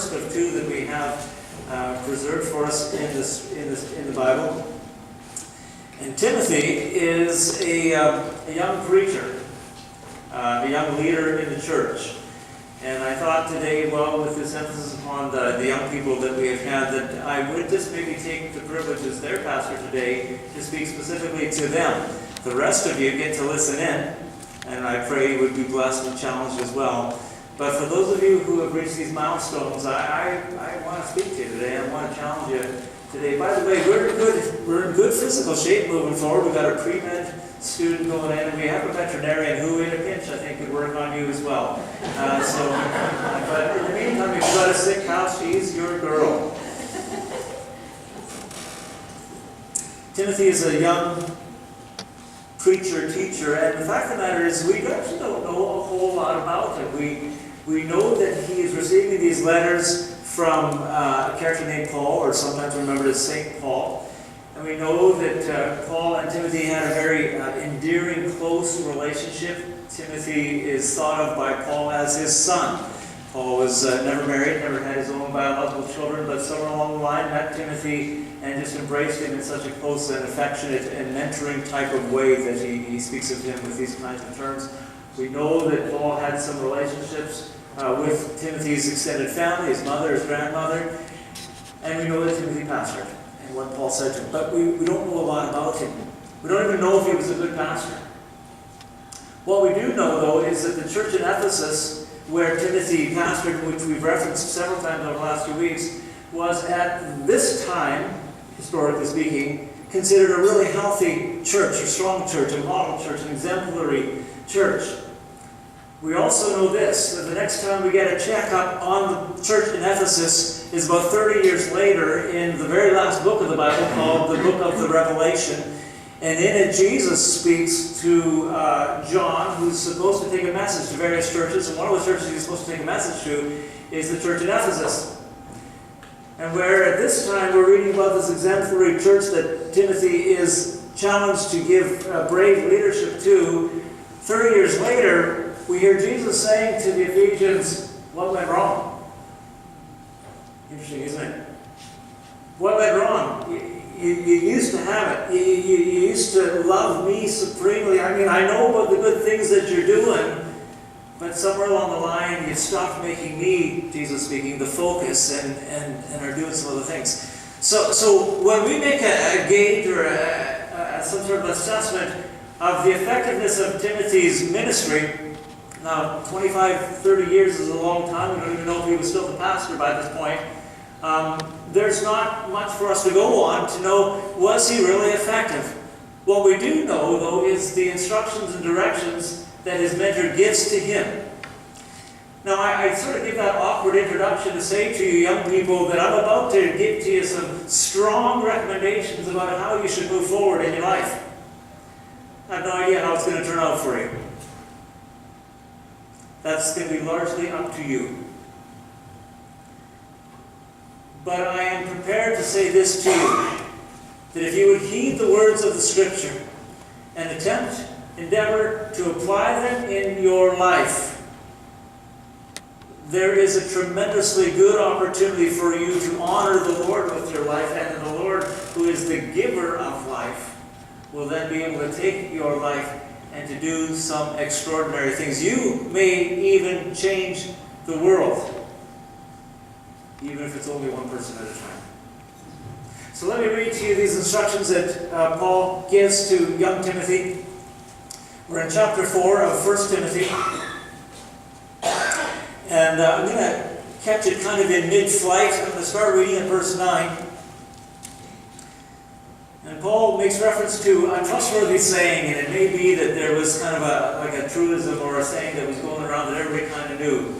first of two that we have preserved for us in the Bible. And Timothy is a young preacher, a young leader in the church. And I thought today, well, with this emphasis upon the young people that we have had, that I would just maybe take the privilege as their pastor today to speak specifically to them. The rest of you get to listen in, and I pray you would be blessed and challenged as well. But for those of you who have reached these milestones, I want to speak to you today. I want to challenge you today. By the way, we're in good physical shape moving forward. We've got a pre-med student going in, and we have a veterinarian who, in a pinch, I think could work on you as well. But in the meantime, if you've got a sick house, she's your girl. Timothy is a young preacher, teacher, and the fact of the matter is we actually don't know a whole lot about him. We know that he is receiving these letters from a character named Paul, or sometimes remembered as St. Paul. And we know that Paul and Timothy had a very endearing, close relationship. Timothy is thought of by Paul as his son. Paul was never married, never had his own biological children, but somewhere along the line met Timothy and just embraced him in such a close and affectionate and mentoring type of way that he speaks of him with these kinds of terms. We know that Paul had some relationships with Timothy's extended family, his mother, his grandmother, and we know that Timothy pastored and what Paul said to him. But we don't know a lot about him. We don't even know if he was a good pastor. What we do know, though, is that the church in Ephesus, where Timothy pastored, which we've referenced several times over the last few weeks, was at this time, historically speaking, considered a really healthy church, a strong church, a model church, an exemplary church. We also know this, that the next time we get a checkup on the church in Ephesus is about 30 years later in the very last book of the Bible called the Book of the Revelation. And in it, Jesus speaks to John, who's supposed to take a message to various churches. And one of the churches he's supposed to take a message to is the church in Ephesus. And where at this time we're reading about this exemplary church that Timothy is challenged to give brave leadership to, 30 years later, we hear Jesus saying to the Ephesians, what went wrong? Interesting, isn't it? What went wrong? You used to have it. You used to love me supremely. I mean, I know about the good things that you're doing, but somewhere along the line, you stopped making me, Jesus speaking, the focus and are doing some other things. So when we make a gauge or some sort of assessment of the effectiveness of Timothy's ministry, now 25, 30 years is a long time. We don't even know if he was still the pastor by this point. There's not much for us to go on to know, was he really effective? What we do know, though, is the instructions and directions that his mentor gives to him. Now, I sort of give that awkward introduction to say to you young people that I'm about to give to you some strong recommendations about how you should move forward in your life. I have no idea how it's going to turn out for you. That's going to be largely up to you. But I am prepared to say this to you, that if you would heed the words of the Scripture and endeavor to apply them in your life, there is a tremendously good opportunity for you to honor the Lord with your life, and the Lord, who is the giver of life, will then be able to take your life and to do some extraordinary things. You may even change the world, even if it's only one person at a time. So let me read to you these instructions that Paul gives to young Timothy. We're in chapter 4 of 1 Timothy. And I'm going to catch it kind of in mid-flight. I'm going to start reading at verse 9. And Paul makes reference to a trustworthy saying, and it may be that there was kind of a truism or a saying that was going around that everybody kind of knew.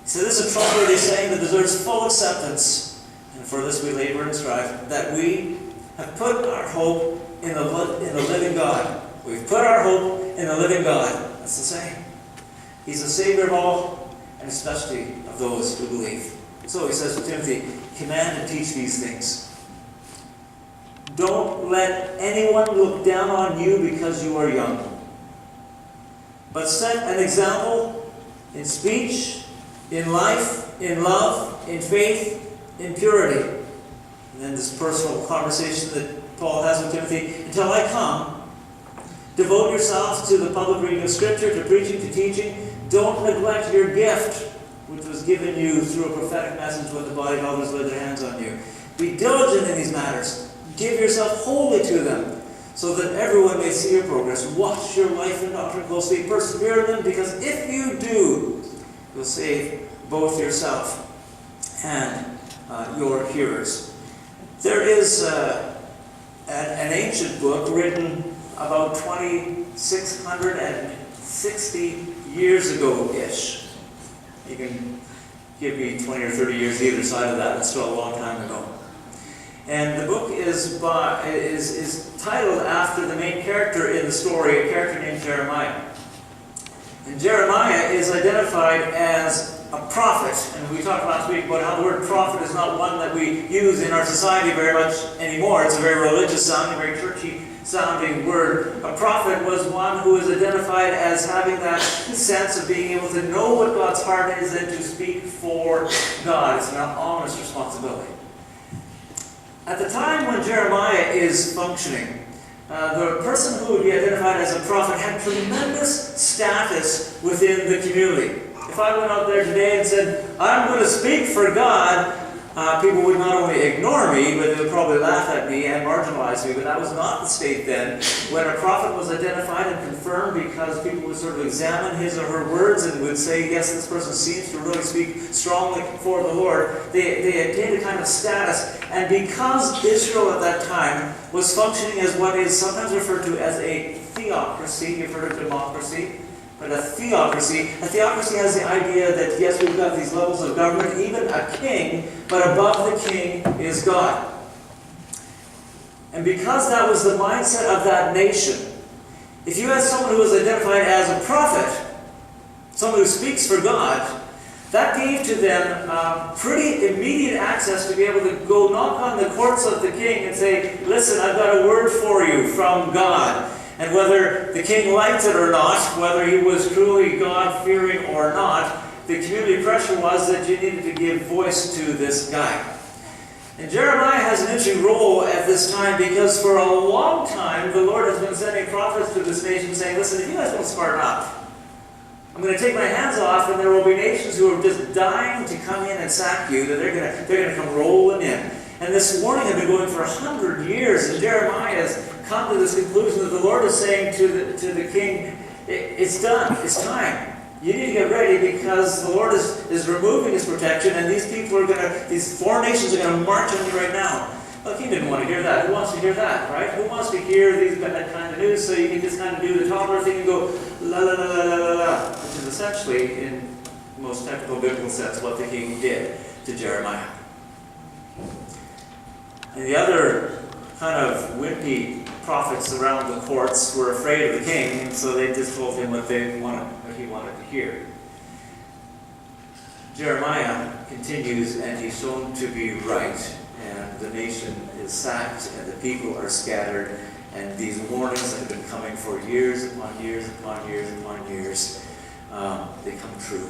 He said, this is a trustworthy saying that deserves full acceptance, and for this we labor and strive, that we have put our hope in the living God. We've put our hope in the living God. That's the saying. He's the Savior of all, and especially of those who believe. So he says to Timothy, command and teach these things. Don't let anyone look down on you because you are young, but set an example in speech, in life, in love, in faith, in purity. And then this personal conversation that Paul has with Timothy, until I come, devote yourselves to the public reading of Scripture, to preaching, to teaching. Don't neglect your gift, which was given you through a prophetic message when the body and others laid their hands on you. Be diligent in these matters. Give yourself wholly to them, so that everyone may see your progress. Watch your life and doctrine closely. Persevere in them, because if you do, you'll save both yourself and your hearers. There is an ancient book written about 2,660 years ago-ish. You can give me 20 or 30 years either side of that. It's still a long time ago. And the book is titled after the main character in the story, a character named Jeremiah. And Jeremiah is identified as a prophet. And we talked last week about how the word prophet is not one that we use in our society very much anymore. It's a very religious sounding, very churchy sounding word. A prophet was one who is identified as having that sense of being able to know what God's heart is and to speak for God. It's an honest responsibility. At the time when Jeremiah is functioning, the person who would be identified as a prophet had tremendous status within the community. If I went out there today and said, I'm going to speak for God, people would not only ignore me, but they would probably laugh at me and marginalize me. But that was not the state then. When a prophet was identified and confirmed, because people would sort of examine his or her words and would say, yes, this person seems to really speak strongly for the Lord, they attained a kind of status. And because Israel at that time was functioning as what is sometimes referred to as a theocracy, you've heard of democracy, but a theocracy has the idea that, yes, we've got these levels of government, even a king, but above the king is God. And because that was the mindset of that nation, if you had someone who was identified as a prophet, someone who speaks for God, that gave to them pretty immediate access to be able to go knock on the courts of the king and say, listen, I've got a word for you from God. And whether the king liked it or not, whether he was truly God-fearing or not, the community pressure was that you needed to give voice to this guy. And Jeremiah has an interesting role at this time because for a long time the Lord has been sending prophets to this nation saying, listen, if you guys don't smarten up, I'm going to take my hands off and there will be nations who are just dying to come in and sack you, that they're going to come rolling in. And this warning had been going for 100 years, and Jeremiah has come to this conclusion that the Lord is saying to the king, it's done, it's time. You need to get ready because the Lord is removing his protection, and these foreign nations are going to march on you right now. Well, the king didn't want to hear that. Who wants to hear that, right? Who wants to hear that kind of news so you can just kind of do the toddler thing and go, la la la la la la la, which is essentially, in the most technical biblical sense, what the king did to Jeremiah. And the other kind of wimpy prophets around the courts were afraid of the king, and so they just told him what he wanted to hear. Jeremiah continues, and he's shown to be right, and the nation is sacked, and the people are scattered, and these warnings that have been coming for years upon years upon years upon years, they come true.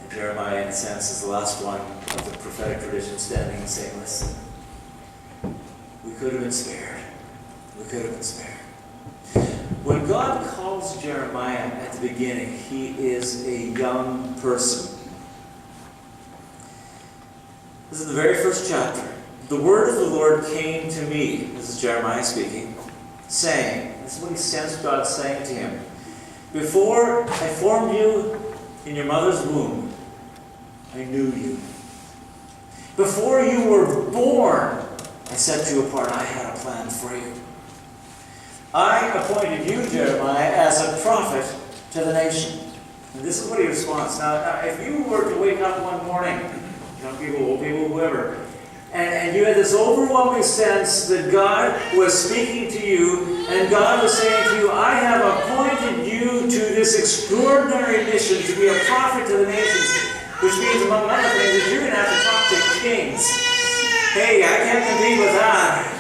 And Jeremiah, in a sense, is the last one of the prophetic tradition standing and saying, listen, we could have been spared. We could have been spared. When God calls Jeremiah at the beginning, he is a young person. This is the very first chapter. The word of the Lord came to me, this is Jeremiah speaking, saying, this is what he sensed God saying to him, before I formed you in your mother's womb, I knew you. Before you were born, I set you apart. I had a plan for you. I appointed you, Jeremiah, as a prophet to the nation. And this is what he responds. Now, if you were to wake up one morning, young people, old people, whoever, and you had this overwhelming sense that God was speaking to you, and God was saying to you, I have appointed you to this extraordinary mission to be a prophet to the nations, which means, among other things, that you're going to have to talk to kings. Hey, I can't compete with that.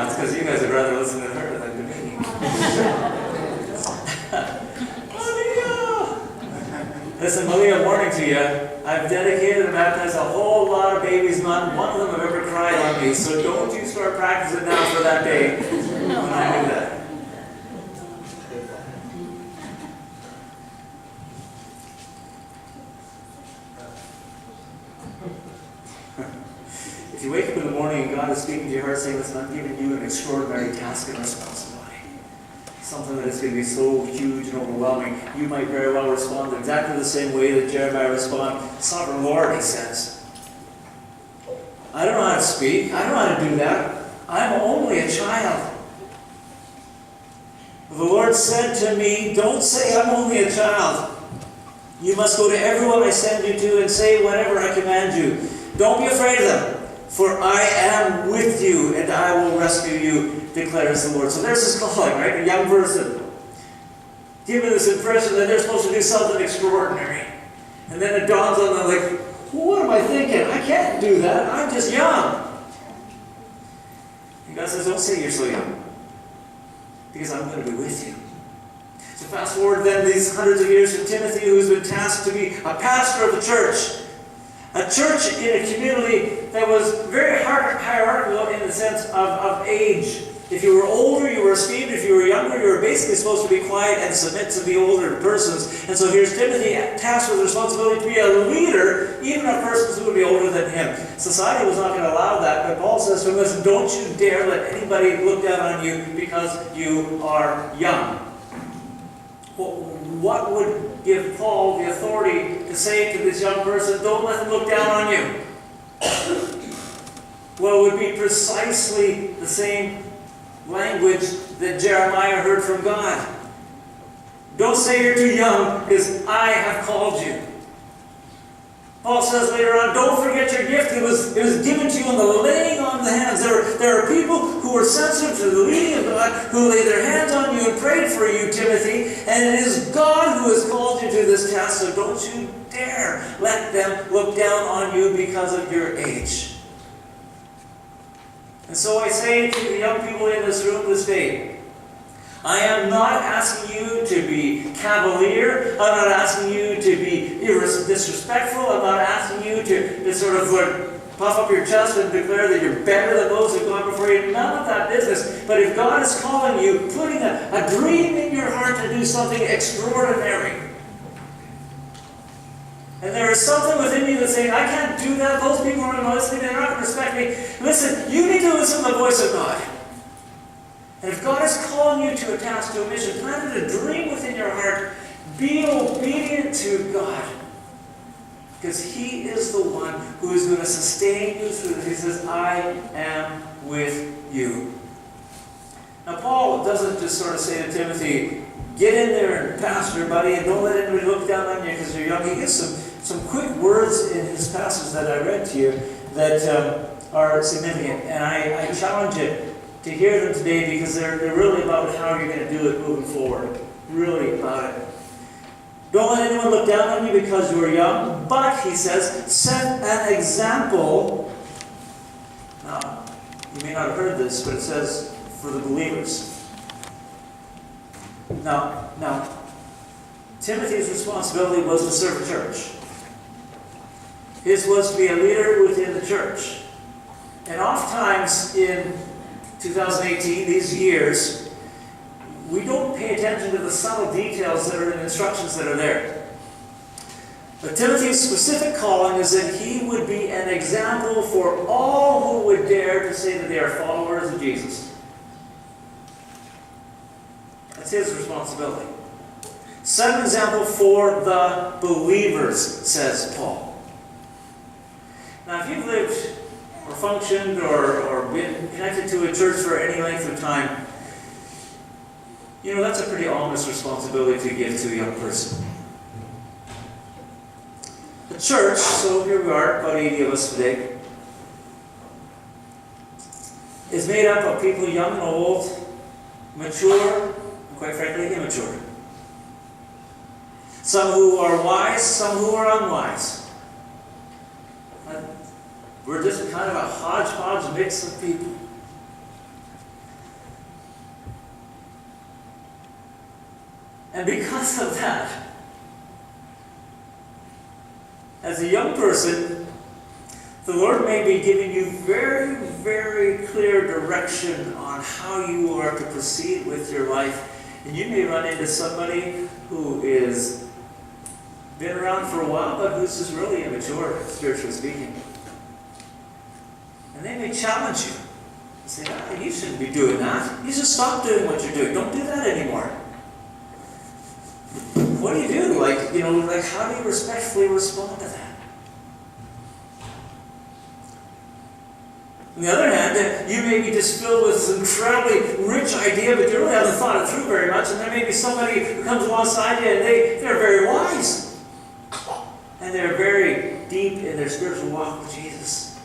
It's because you guys would rather listen to her than to me. Listen, Malia, warning to you. I've dedicated and baptized a whole lot of babies. Not one of them have ever cried on me. So don't you start practicing now for that day when I do that. If you wake up in the morning and God is speaking to your heart saying, listen, I'm giving you an extraordinary task and responsibility. Something that is going to be so huge and overwhelming, you might very well respond exactly the same way that Jeremiah responded. Sovereign Lord, he says, I don't know how to speak. I don't know how to do that. I'm only a child. The Lord said to me, don't say I'm only a child. You must go to everyone I send you to and say whatever I command you. Don't be afraid of them, for I am with you and I will rescue you, declares the Lord. So there's this calling, right? A young person given this impression that they're supposed to do something extraordinary. And then it dawns on them like, what am I thinking? I can't do that. I'm just young. And God says, don't say you're so young, because I'm going to be with you. So fast forward then these hundreds of years to Timothy, who's been tasked to be a pastor of the church. A church in a community that was very hierarchical in the sense of age. If you were older, you were esteemed. If you were younger, you were basically supposed to be quiet and submit to the older persons. And so here's Timothy tasked with the responsibility to be a leader, even of persons who would be older than him. Society was not going to allow that, but Paul says to him, listen, don't you dare let anybody look down on you because you are young. Well, what would give Paul the authority to say to this young person, don't let them look down on you? Well, it would be precisely the same language that Jeremiah heard from God. Don't say you're too young, because I have called you. Paul says later on, don't forget your gift. It was given to you in the laying on of the hands. There are people who are sensitive to the leading of God, who lay their hands on you and prayed for you, Timothy. And it is God who has called you to this task, so don't you dare let them look down on you because of your age. And so I say to the young people in this room this day, I am not asking you to be cavalier. I'm not asking you to be disrespectful. I'm not asking you to sort of puff up your chest and declare that you're better than those who've gone before you. None of that business. But if God is calling you, putting a dream in your heart to do something extraordinary, and there is something within you that's saying, I can't do that. Those people aren't listening. They're not going to respect me. Listen, you need to listen to the voice of God. And if God is calling you to a task, to a mission, plant a dream within your heart, be obedient to God. Because He is the one who is going to sustain you through this. He says, I am with you. Now Paul doesn't just sort of say to Timothy, get in there and pastor, buddy, and don't let anybody look down on you because you're young. He gives some quick words in his passage that I read to you that are significant. And I challenge you to hear them today because they're really about how you're going to do it moving forward. Really about it. Don't let anyone look down on you because you are young, but, he says, set an example. Now, you may not have heard this, but it says, for the believers. Now, Timothy's responsibility was to serve the church. His was to be a leader within the church. And oftentimes in 2018, these years, we don't pay attention to the subtle details that are in the instructions that are there. But Timothy's specific calling is that he would be an example for all who would dare to say that they are followers of Jesus. That's his responsibility. Set an example for the believers, says Paul. Now, if you've lived or functioned or been connected to a church for any length of time, you know, that's a pretty ominous responsibility to give to a young person. The church, so here we are, about 80 of us today, is made up of people young and old, mature, and quite frankly, immature. Some who are wise, some who are unwise. We're just kind of a hodgepodge mix of people. And because of that, As a young person, the Lord may be giving you very, very clear direction on how you are to proceed with your life. And you may run into somebody who is been around for a while, but who's just really immature, spiritually speaking. And they may challenge you. Say, you shouldn't be doing that. You should stop doing what you're doing. Don't do that anymore. What do you do? How do you respectfully respond to that? On the other hand, you may be just filled with this incredibly rich idea, but you really haven't thought it through very much, and there may be somebody who comes alongside you, and they're very wise. And they're very deep in their spiritual walk with Jesus.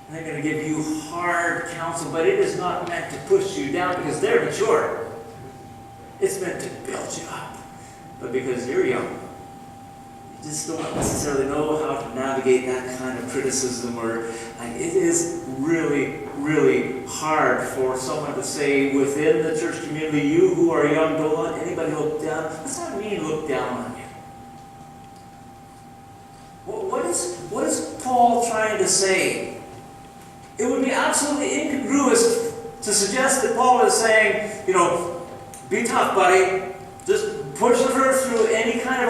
And they're going to give you hard counsel, but it is not meant to push you down because they're mature. It's meant to build you up. But because you're young, you just don't necessarily know how to navigate that kind of criticism, or it is really, really hard for someone to say within the church community, you who are young, don't let anybody look down. What's that mean, look down on you? What is Paul trying to say? It would be absolutely incongruous to suggest that Paul is saying, be tough, buddy. Just push through any kind of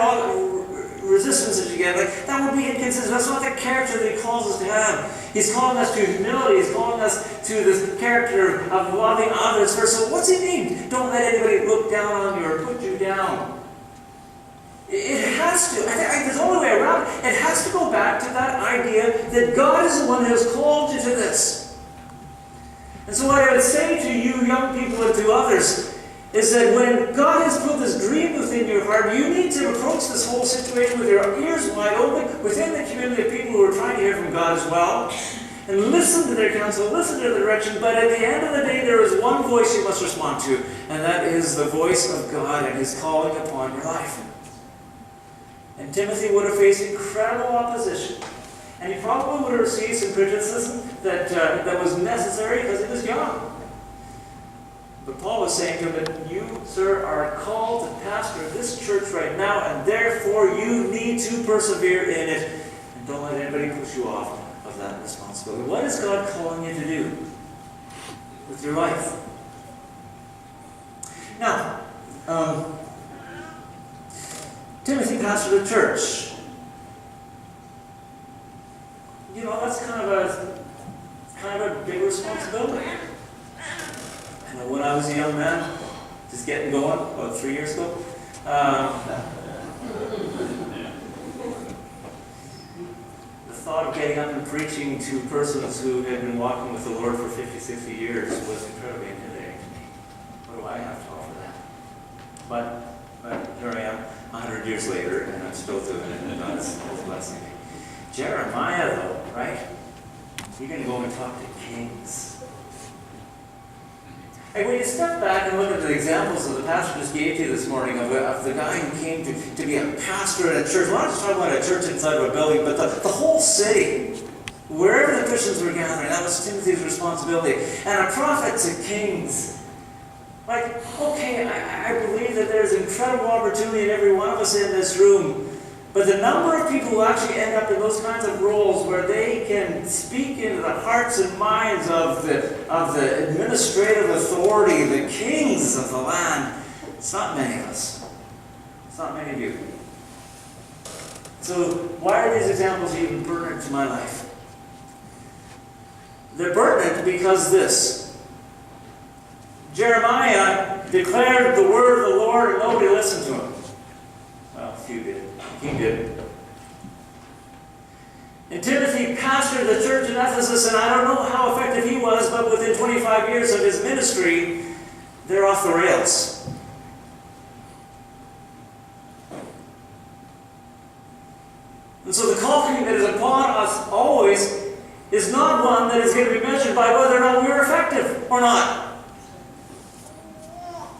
resistance that you get. That would be inconsistent. That's not the character that he calls us to have. He's calling us to humility. He's calling us to this character of loving others first. So what's he mean? Don't let anybody look down on you or put you down. It has to. I think there's the only way around it. It has to go back to that idea that God is the one who has called you to this. And so what I would say to you young people and to others is that when God has put this dream within your heart, you need to approach this whole situation with your ears wide open within the community of people who are trying to hear from God as well. And listen to their counsel, listen to their direction. But at the end of the day, there is one voice you must respond to, and that is the voice of God and His calling upon your life. And Timothy would have faced incredible opposition. And he probably would have received some criticism that was necessary because he was young. But Paul was saying to him that you, sir, are called to pastor this church right now, and therefore you need to persevere in it. And don't let anybody push you off of that responsibility. What is God calling you to do with your life? Now, Timothy pastored a church. That's kind of a big responsibility. And when I was a young man, just getting going, about 3 years ago, the thought of getting up and preaching to persons who had been walking with the Lord for 50, 60 years was incredibly intimidating to me. What do I have to offer that? But here I am, 100 years later, and I'm still doing it, and God's blessing me. Jeremiah, though, right? You're going to go and talk to kings. And when you step back and look at the examples that the pastor just gave to you this morning of the guy who came to be a pastor in a church, we're not just talking about a church inside of a building, but the whole city, wherever the Christians were gathering, that was Timothy's responsibility. And a prophet to kings. I believe that there's incredible opportunity in every one of us in this room. But the number of people who actually end up in those kinds of roles where they can speak into the hearts and minds of the administrative authority, the kings of the land, it's not many of us. It's not many of you. So why are these examples even pertinent to my life? They're pertinent because this. Jeremiah declared the word of the Lord and nobody listened to him. Well, few did. He did. And Timothy pastored the church in Ephesus, and I don't know how effective he was, but within 25 years of his ministry, they're off the rails. And so the calling that is upon us always is not one that is going to be measured by whether or not we're effective or not.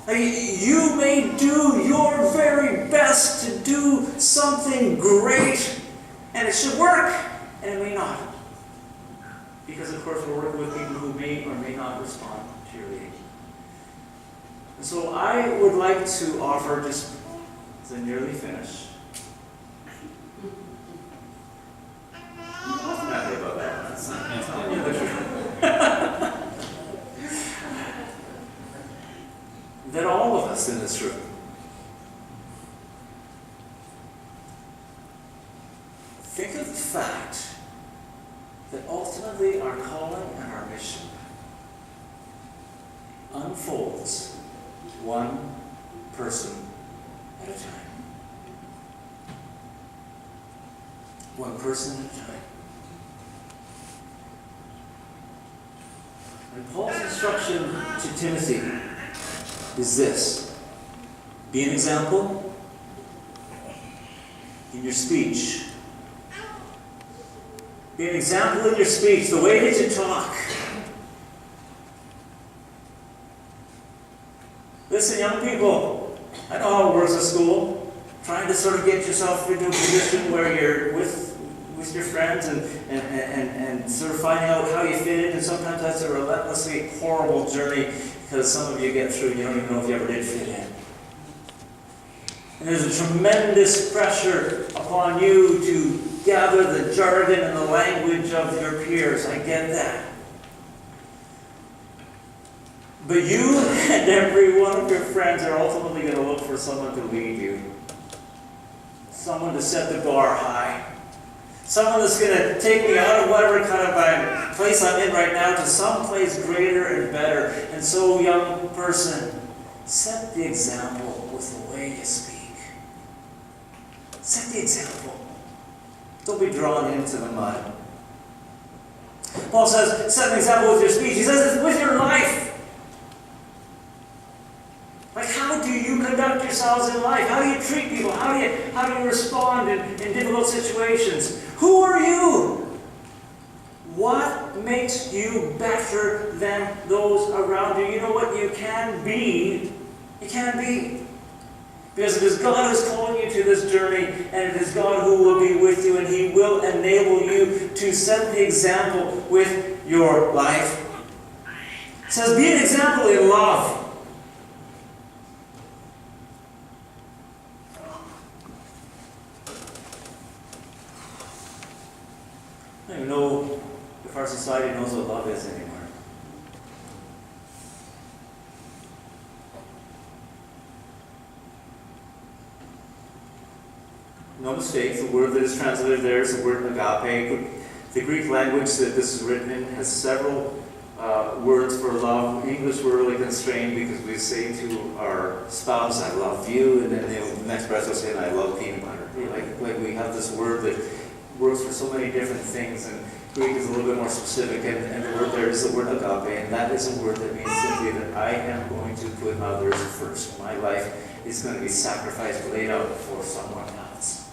You may do your very best to do something great, and it should work, and it may not. Because, of course, we're working with people who may or may not respond to your leading. And so I would like to offer, just as I nearly finish, think of the fact that ultimately our calling and our mission unfolds one person at a time. One person at a time. And Paul's instruction to Timothy is this: be an example in your speech. Be an example in your speech, the way that you talk. Listen, young people, I know how it works at school. Trying to sort of get yourself into a position where you're with your friends and sort of finding out how you fit in. And sometimes that's a relentlessly horrible journey because some of you get through and you don't even know if you ever did fit in. And there's a tremendous pressure upon you to gather the jargon and the language of your peers. I get that. But you and every one of your friends are ultimately going to look for someone to lead you. Someone to set the bar high. Someone that's going to take me out of whatever kind of place I'm in right now to some place greater and better. And so, young person, set the example with the way you speak. Set the example. Don't be drawn into the mud. Paul says, set an example with your speech. He says it's with your life. Like, how do you conduct yourselves in life? How do you treat people? How do you respond in difficult situations? Who are you? What makes you better than those around you? You know what? You can be. You can be. Because it is God who is calling you to this journey, and it is God who will be with you, and He will enable you to set the example with your life. It says, be an example in love. I don't even know if our society knows what love is anymore. No mistake, the word that is translated there is the word agape. The Greek language that this is written in has several words for love. English, we're really constrained because we say to our spouse, I love you, and then the next breath will say, I love peanut butter. Like we have this word that works for so many different things, and Greek is a little bit more specific, and the word there is the word agape, and that is a word that means simply that I am going to put others first. My life is going to be sacrificed, laid out for someone else.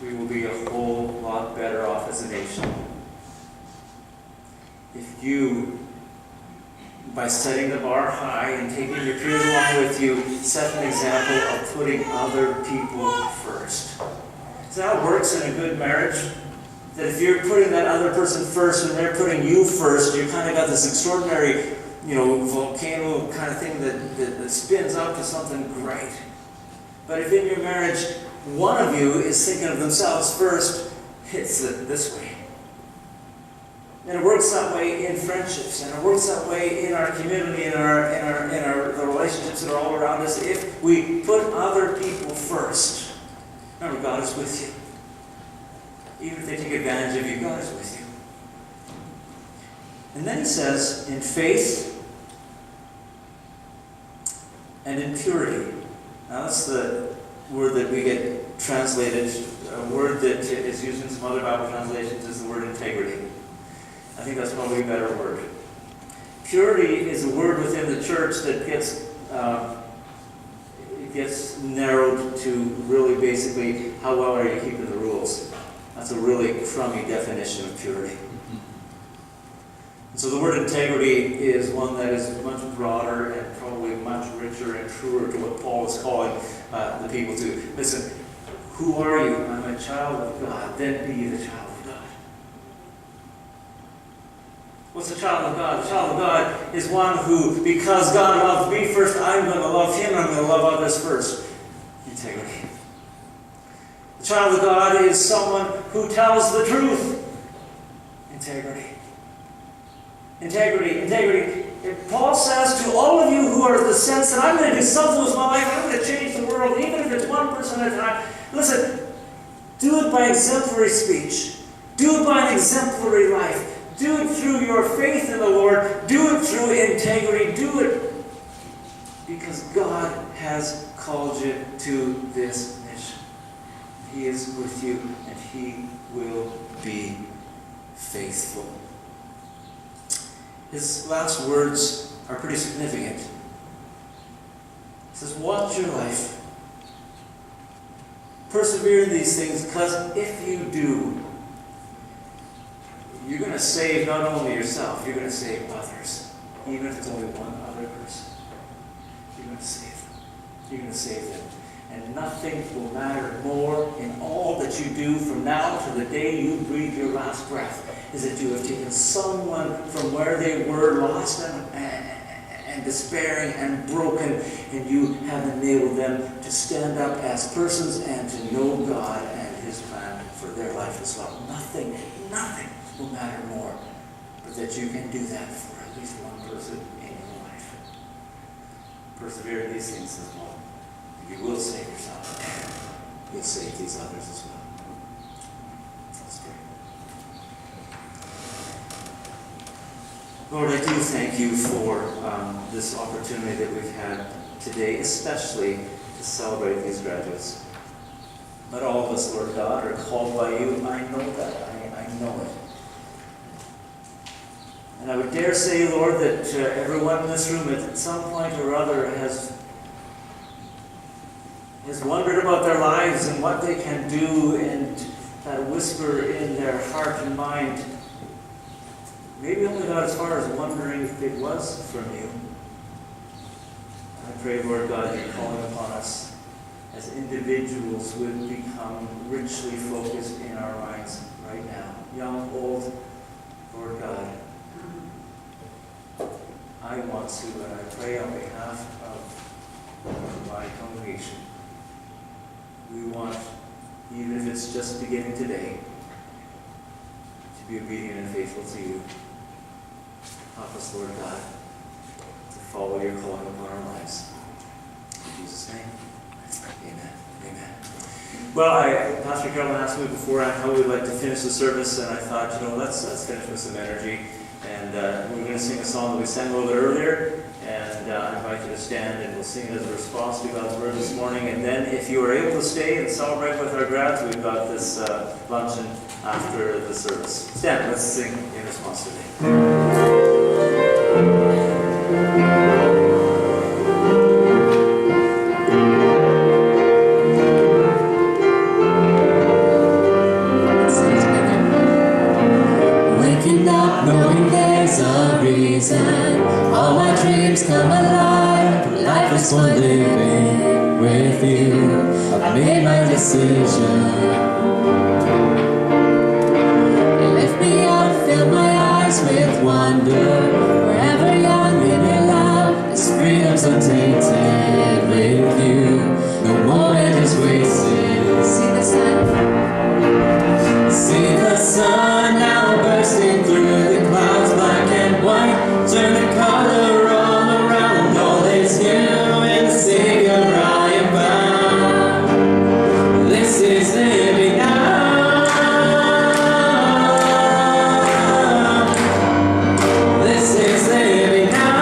We will be a whole lot better off as a nation if you, by setting the bar high and taking your peers along with you, set an example of putting other people first. So how it works in a good marriage, that if you're putting that other person first and they're putting you first, you kind of got this extraordinary, volcano kind of thing that spins up to something great. But if in your marriage, one of you is thinking of themselves first, it's this way. And it works that way in friendships, and it works that way in our community, in the relationships that are all around us. If we put other people first, remember, God is with you. Even if they take advantage of you, God is with you. And then he says, in faith and in purity. Now that's the word that we get translated. A word that is used in some other Bible translations is the word integrity. I think that's probably a better word. Purity is a word within the church that gets narrowed to really basically how well are you keeping the rules. That's a really crummy definition of purity. So the word integrity is one that is much broader and probably much richer and truer to what Paul is calling the people to. Listen, who are you? I'm a child of God. Then be the child of God. What's a child of God? The child of God is one who, because God loved me first, I'm going to love him and I'm going to love others first. Integrity. The child of God is someone who tells the truth. Integrity. Integrity, integrity. If Paul says to all of you who are the sense that I'm going to do something with my life, I'm going to change the world, even if it's one person at a time. Listen, Do it by exemplary speech. Do it by an exemplary life. Do it through your faith in the Lord. Do it through integrity. Do it because God has called you to this mission. He is with you, and He will be faithful. His last words are pretty significant. He says, watch your life. Persevere in these things, because if you do, you're going to save not only yourself, you're going to save others. Even if it's only one other person. You're going to save them. You're going to save them. And nothing will matter more in all that you do from now to the day you breathe your last breath, is that you have taken someone from where they were lost and despairing and broken, and you have enabled them to stand up as persons and to know God and His plan for their life as well. Nothing will matter more, but that you can do that for at least one person in your life. Persevere in these things as well. You will save yourself. You'll save these others as well. Let's pray. Lord, I do thank you for this opportunity that we've had today, especially to celebrate these graduates. But all of us, Lord God, are called by you. I know that. I know it. And I would dare say, Lord, that everyone in this room at some point or other has wondered about their lives and what they can do, and that whisper in their heart and mind maybe only got as far as wondering if it was from you. I pray, Lord God, that you're calling upon us as individuals would become richly focused in our minds right now. Young, old, Lord God, I want to, and I pray on behalf of my congregation, we want, even if it's just beginning today, to be obedient and faithful to you. Help us, Lord God, to follow your calling upon our lives. In Jesus' name, amen. Amen. Well, Pastor Carolyn asked me beforehand how we'd like to finish the service, and I thought, let's finish with some energy. And we're going to sing a song that we sang a little bit earlier, and I invite you to stand, and we'll sing it as a response to God's word this morning. And then if you are able to stay and celebrate with our grads, we've got this luncheon after the service. Stand, let's sing in response today. All my dreams come alive. Life is for living with you. I've made my decision. Lift me up, fill my eyes with wonder. Forever young in your love, this freedom's untainted with you. No moment is wasted. See the sun. See the sun now bursting through the clouds, black and white. Turn the color all around, all is new in the Savior I am found. This is living now. This is living now.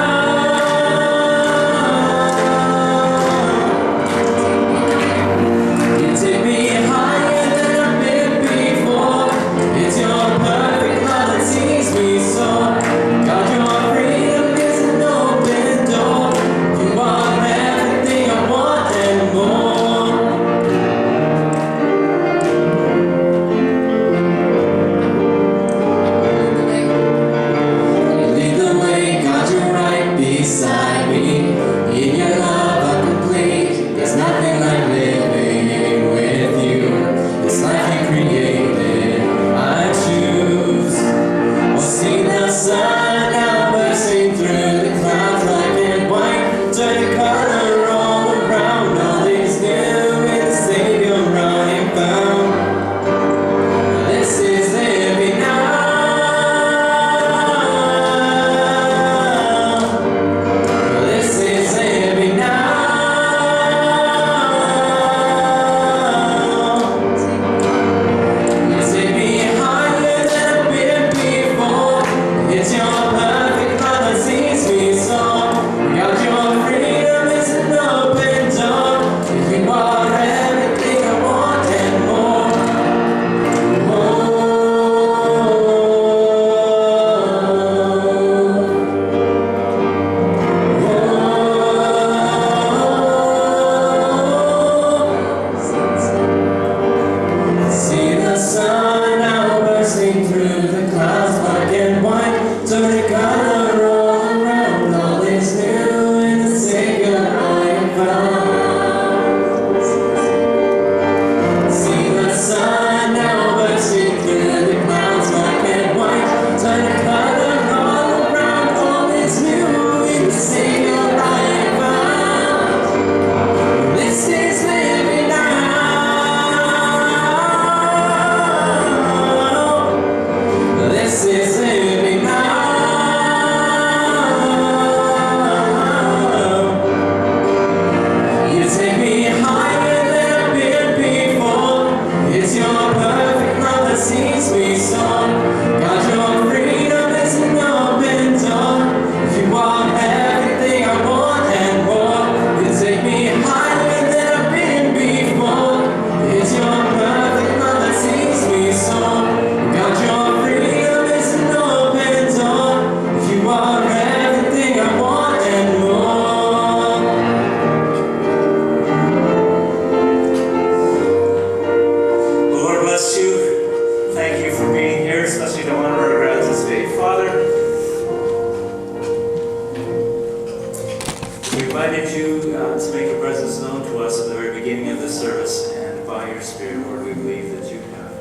to make your presence known to us at the very beginning of this service, and by your Spirit, Lord, we believe that you have.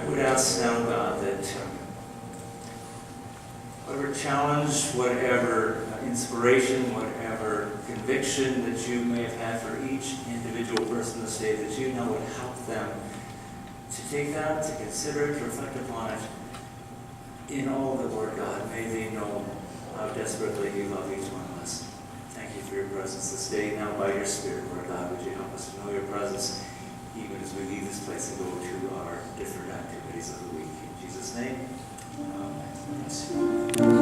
I would ask now, God, that whatever challenge, whatever inspiration, whatever conviction that you may have had for each individual person this day, that you now would help them to take that, to consider it, to reflect upon it. In all that, Lord God, may they know how desperately you love each one of us. Thank you for your presence this day. Now, by your Spirit, Lord God, would you help us to know your presence even as we leave this place and go to our different activities of the week. In Jesus' name, amen.